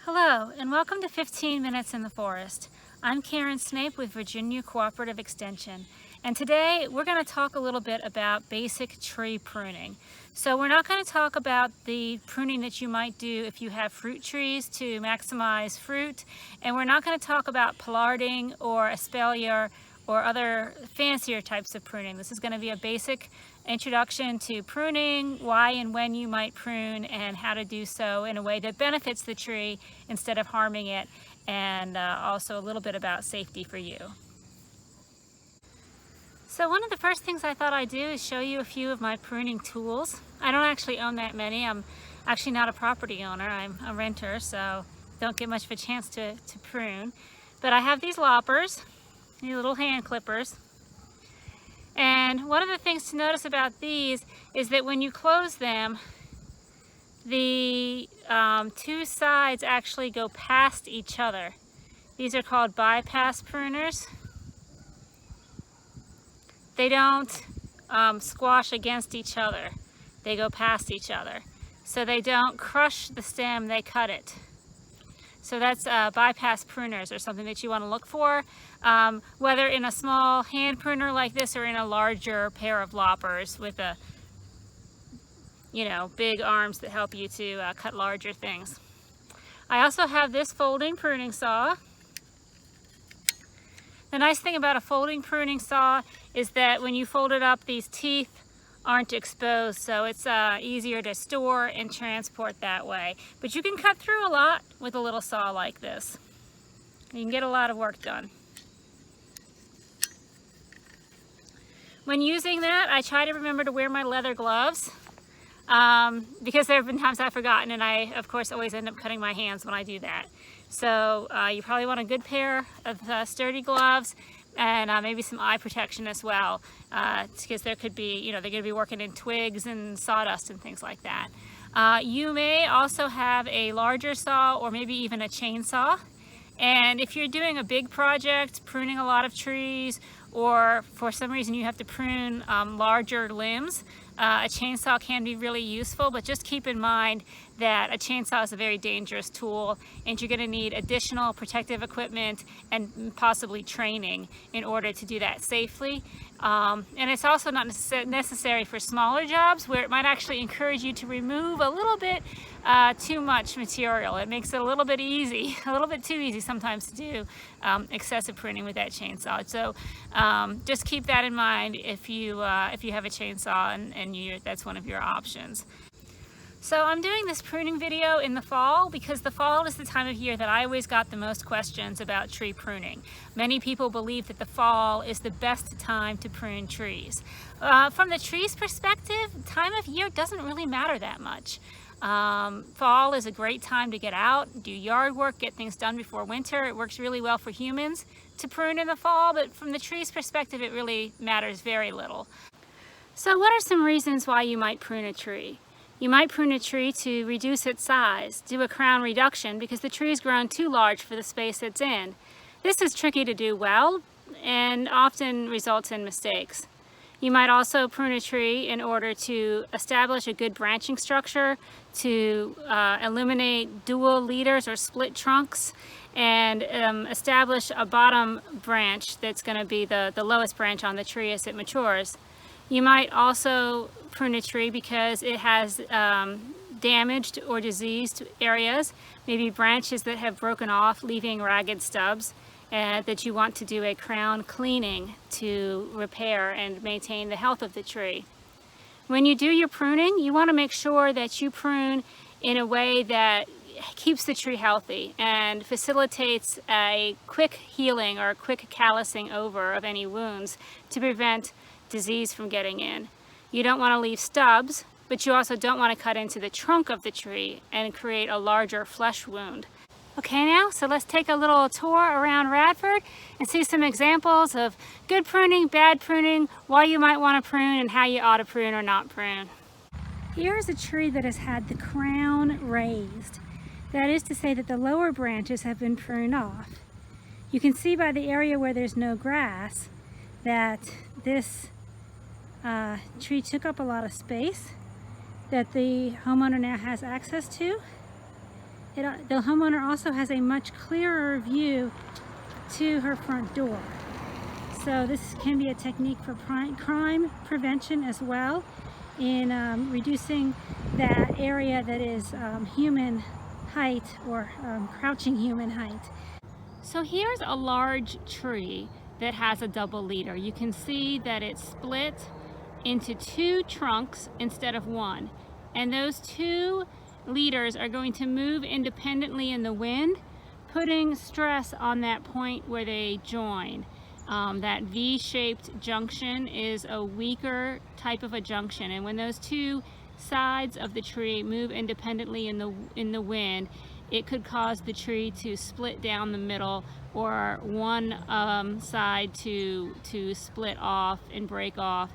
Hello, and welcome to 15 Minutes in the Forest. I'm Karen Snape with Virginia Cooperative Extension, and today we're going to talk a little bit about basic tree pruning. So we're not going to talk about the pruning that you might do if you have fruit trees to maximize fruit, and we're not going to talk about pollarding or espalier or other fancier types of pruning. This is going to be a basic introduction to pruning, why and when you might prune, and how to do so in a way that benefits the tree instead of harming it, and also a little bit about safety for you. So one of the first things I thought I'd do is show you a few of my pruning tools. I don't actually own that many. I'm actually not a property owner. I'm a renter, so don't get much of a chance to prune. But I have these loppers, these little hand clippers. And one of the things to notice about these is that when you close them, the two sides actually go past each other. These are called bypass pruners. They don't squash against each other. They go past each other. So they don't crush the stem, they cut it. So that's bypass pruners, or something that you want to look for, whether in a small hand pruner like this or in a larger pair of loppers with big arms that help you to cut larger things. I also have this folding pruning saw. The nice thing about a folding pruning saw is that when you fold it up, these teeth aren't exposed, so it's easier to store and transport that way. But you can cut through a lot with a little saw like this. You can get a lot of work done. When using that, I try to remember to wear my leather gloves because there have been times I've forgotten, and I, of course, always end up cutting my hands when I do that. So you probably want a good pair of sturdy gloves, and maybe some eye protection as well, because there could be, they're going to be working in twigs and sawdust and things like that. You may also have a larger saw or maybe even a chainsaw. And if you're doing a big project, pruning a lot of trees, or for some reason you have to prune larger limbs, a chainsaw can be really useful, but just keep in mind that a chainsaw is a very dangerous tool, and you're going to need additional protective equipment and possibly training in order to do that safely. And it's also not necessary for smaller jobs where it might actually encourage you to remove a little bit too much material. It makes it a little bit easy, a little bit too easy sometimes to do excessive pruning with that chainsaw. So just keep that in mind if you have a chainsaw and that's one of your options. So I'm doing this pruning video in the fall because the fall is the time of year that I always got the most questions about tree pruning. Many people believe that the fall is the best time to prune trees. From the tree's perspective, time of year doesn't really matter that much. Fall is a great time to get out, do yard work, get things done before winter. It works really well for humans to prune in the fall, but from the tree's perspective, it really matters very little. So what are some reasons why you might prune a tree? You might prune a tree to reduce its size, do a crown reduction because the tree has grown too large for the space it's in. This is tricky to do well and often results in mistakes. You might also prune a tree in order to establish a good branching structure, to eliminate dual leaders or split trunks, and establish a bottom branch that's going to be the lowest branch on the tree as it matures. You might also prune a tree because it has damaged or diseased areas, maybe branches that have broken off, leaving ragged stubs, that you want to do a crown cleaning to repair and maintain the health of the tree. When you do your pruning, you want to make sure that you prune in a way that keeps the tree healthy and facilitates a quick healing or a quick callousing over of any wounds to prevent disease from getting in. You don't want to leave stubs, but you also don't want to cut into the trunk of the tree and create a larger flesh wound. Okay, now, so let's take a little tour around Radford and see some examples of good pruning, bad pruning, why you might want to prune, and how you ought to prune or not prune. Here's a tree that has had the crown raised. That is to say that the lower branches have been pruned off. You can see by the area where there's no grass that this tree took up a lot of space that the homeowner now has access to. The homeowner also has a much clearer view to her front door. So this can be a technique for crime prevention as well, in reducing that area that is human height, or crouching human height. So here's a large tree that has a double leader. You can see that it's split into 2 trunks instead of 1. And those 2 leaders are going to move independently in the wind, putting stress on that point where they join. That V-shaped junction is a weaker type of a junction, and when those 2 sides of the tree move independently in the wind, it could cause the tree to split down the middle, or one side to split off and break off.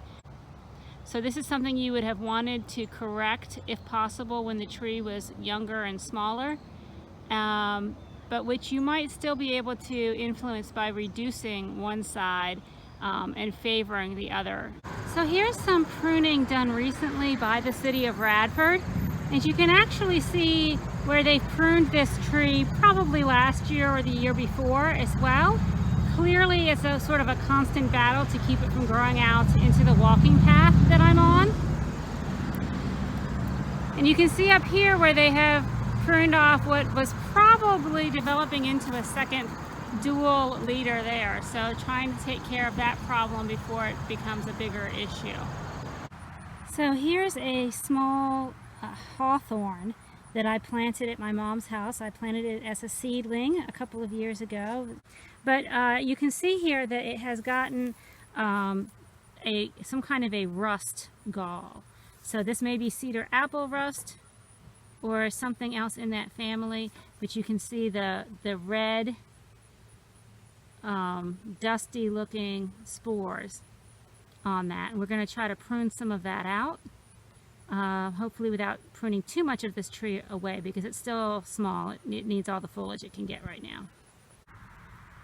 So this is something you would have wanted to correct if possible when the tree was younger and smaller, but which you might still be able to influence by reducing one side and favoring the other. So here's some pruning done recently by the city of Radford, and you can actually see where they pruned this tree probably last year or the year before as well. Clearly it's a sort of a constant battle to keep it from growing out into the walking path that I'm on. And you can see up here where they have pruned off what was probably developing into a second dual leader there. So trying to take care of that problem before it becomes a bigger issue. So here's a small hawthorn that I planted at my mom's house. I planted it as a seedling a couple of years ago. But you can see here that it has gotten some kind of a rust gall. So this may be cedar apple rust or something else in that family, but you can see the red, dusty looking spores on that. And we're going to try to prune some of that out, hopefully without pruning too much of this tree away, because it's still small. It needs all the foliage it can get right now.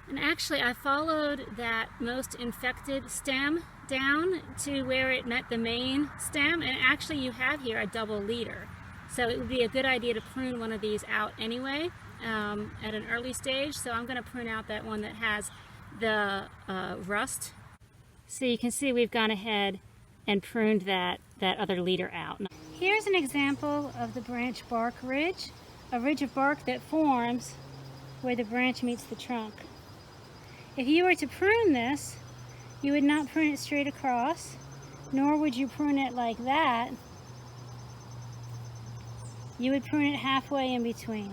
And actually I followed that most infected stem down to where it met the main stem, and actually you have here a double leader. So it would be a good idea to prune one of these out anyway at an early stage. So I'm going to prune out that one that has the rust. So you can see we've gone ahead and pruned that other leader out. Here's an example of the branch bark ridge, a ridge of bark that forms where the branch meets the trunk. If you were to prune this, you would not prune it straight across, nor would you prune it like that. You would prune it halfway in between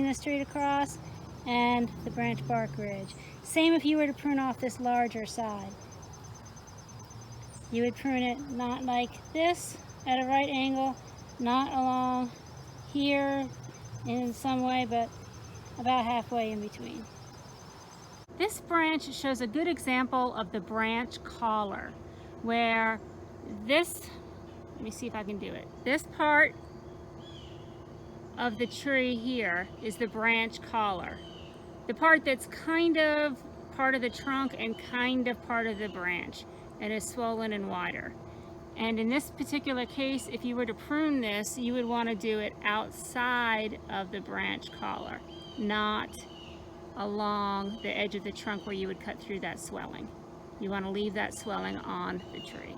the straight across and the branch bark ridge. Same if you were to prune off this larger side. You would prune it not like this at a right angle, not along here in some way, but about halfway in between. This branch shows a good example of the branch collar, where this, let me see if I can do it. This part of the tree here is the branch collar. The part that's kind of part of the trunk and kind of part of the branch, and is swollen and wider. And in this particular case, if you were to prune this, you would want to do it outside of the branch collar, not along the edge of the trunk where you would cut through that swelling. You want to leave that swelling on the tree.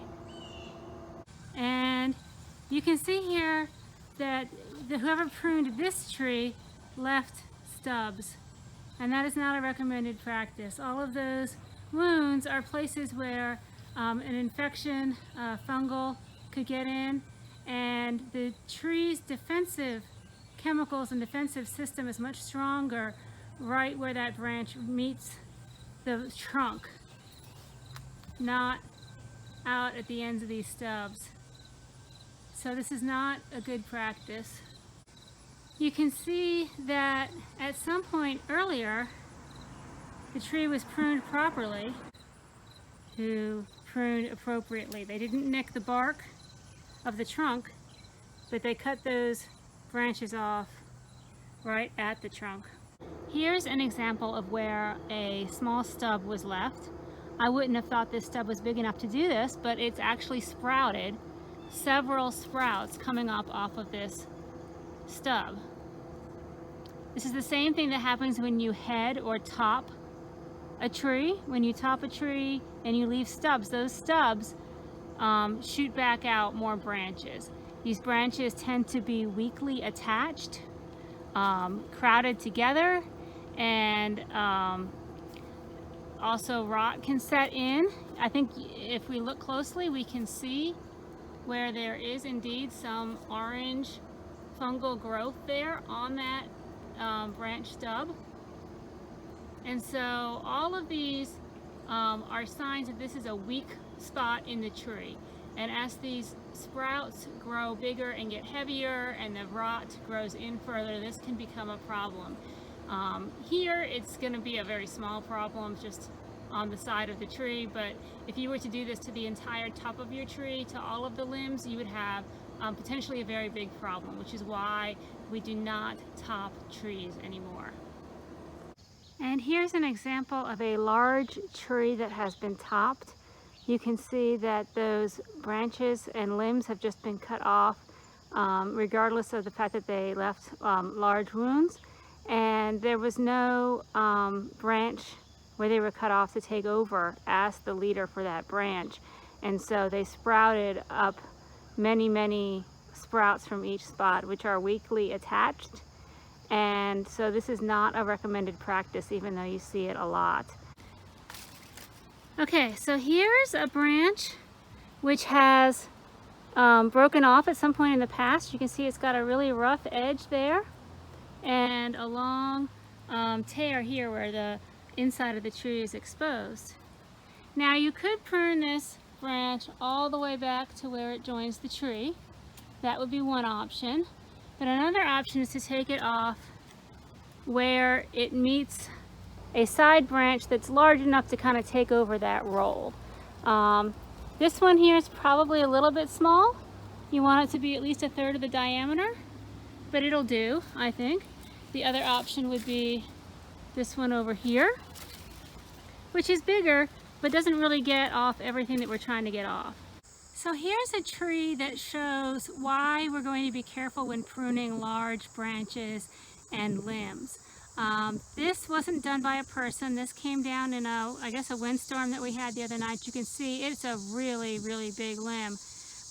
And you can see here that whoever pruned this tree left stubs, and that is not a recommended practice. All of those wounds are places where an infection, fungal, could get in, and the tree's defensive chemicals and defensive system is much stronger right where that branch meets the trunk, not out at the ends of these stubs. So this is not a good practice. You can see that at some point earlier the tree was pruned properly, who pruned appropriately. They didn't nick the bark of the trunk, but they cut those branches off right at the trunk. Here's an example of where a small stub was left. I wouldn't have thought this stub was big enough to do this, but it's actually sprouted several sprouts coming up off of this stub. This is the same thing that happens when you head or top a tree. When you top a tree and you leave stubs, those stubs shoot back out more branches. These branches tend to be weakly attached, crowded together, and also rot can set in. I think if we look closely, we can see where there is indeed some orange fungal growth there on that branch stub. And so all of these are signs that this is a weak spot in the tree. And as these sprouts grow bigger and get heavier and the rot grows in further, this can become a problem. Here it's going to be a very small problem just on the side of the tree, but if you were to do this to the entire top of your tree, to all of the limbs, you would have potentially a very big problem, which is why we do not top trees anymore. And here's an example of a large tree that has been topped. You can see that those branches and limbs have just been cut off, regardless of the fact that they left large wounds. And there was no branch where they were cut off to take over as the leader for that branch. And so they sprouted up many sprouts from each spot, which are weakly attached. And so this is not a recommended practice, even though you see it a lot. Okay, so here's a branch which has broken off at some point in the past. You can see it's got a really rough edge there and a long tear here where the inside of the tree is exposed. Now you could prune this branch all the way back to where it joins the tree. That would be one option. But another option is to take it off where it meets a side branch that's large enough to kind of take over that role. This one here is probably a little bit small. You want it to be at least 1/3 of the diameter, but it'll do, I think. The other option would be this one over here, which is bigger, but doesn't really get off everything that we're trying to get off. So here's a tree that shows why we're going to be careful when pruning large branches and limbs. This wasn't done by a person. This came down in I guess a windstorm that we had the other night. You can see it's a really big limb,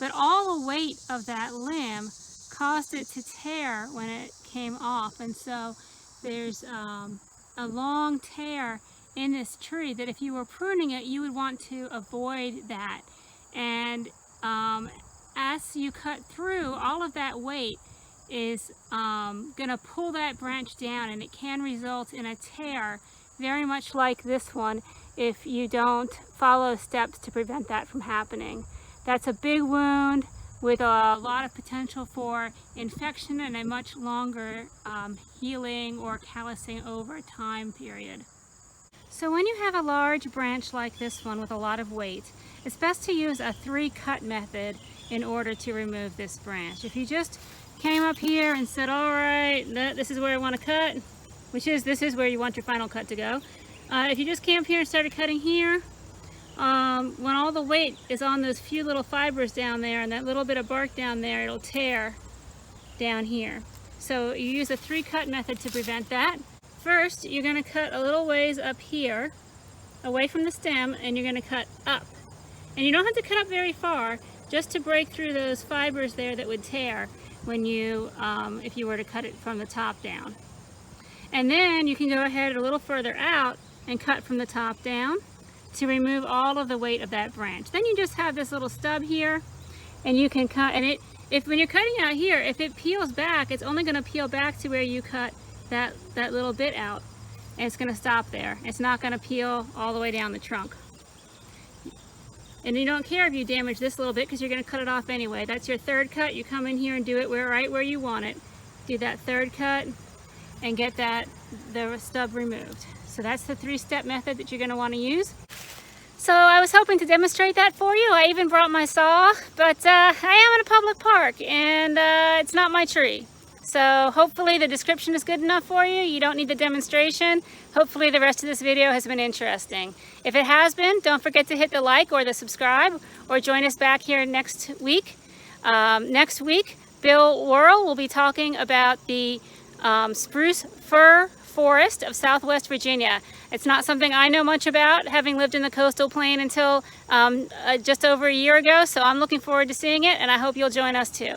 but all the weight of that limb caused it to tear when it came off. And so there's a long tear in this tree that if you were pruning it, you would want to avoid that. And as you cut through, all of that weight is going to pull that branch down, and it can result in a tear very much like this one if you don't follow steps to prevent that from happening. That's a big wound with a lot of potential for infection and a much longer healing or callousing over time period. So when you have a large branch like this one with a lot of weight, it's best to use a 3-cut method in order to remove this branch. If you just came up here and said, all right, this is where I want to cut, this is where you want your final cut to go. If you just came up here and started cutting here, when all the weight is on those few little fibers down there and that little bit of bark down there, it'll tear down here. So you use a 3-cut method to prevent that. First, you're going to cut a little ways up here, away from the stem, and you're going to cut up. And you don't have to cut up very far, just to break through those fibers there that would tear when you, if you were to cut it from the top down. And then you can go ahead a little further out and cut from the top down to remove all of the weight of that branch. Then you just have this little stub here, and you can cut, and when you're cutting out here, if it peels back, it's only going to peel back to where you cut that little bit out, and it's going to stop there. It's not going to peel all the way down the trunk. And you don't care if you damage this little bit because you're going to cut it off anyway. That's your 3rd cut. You come in here and do it right where you want it. Do that 3rd cut and get the stub removed. So that's the 3-step method that you're going to want to use. So I was hoping to demonstrate that for you. I even brought my saw, but I am in a public park and it's not my tree. So hopefully the description is good enough for you. You don't need the demonstration. Hopefully the rest of this video has been interesting. If it has been, don't forget to hit the like or the subscribe, or join us back here next week. Next week, Bill Worrell will be talking about the spruce fir forest of Southwest Virginia. It's not something I know much about, having lived in the coastal plain until just over a year ago, so I'm looking forward to seeing it, and I hope you'll join us too.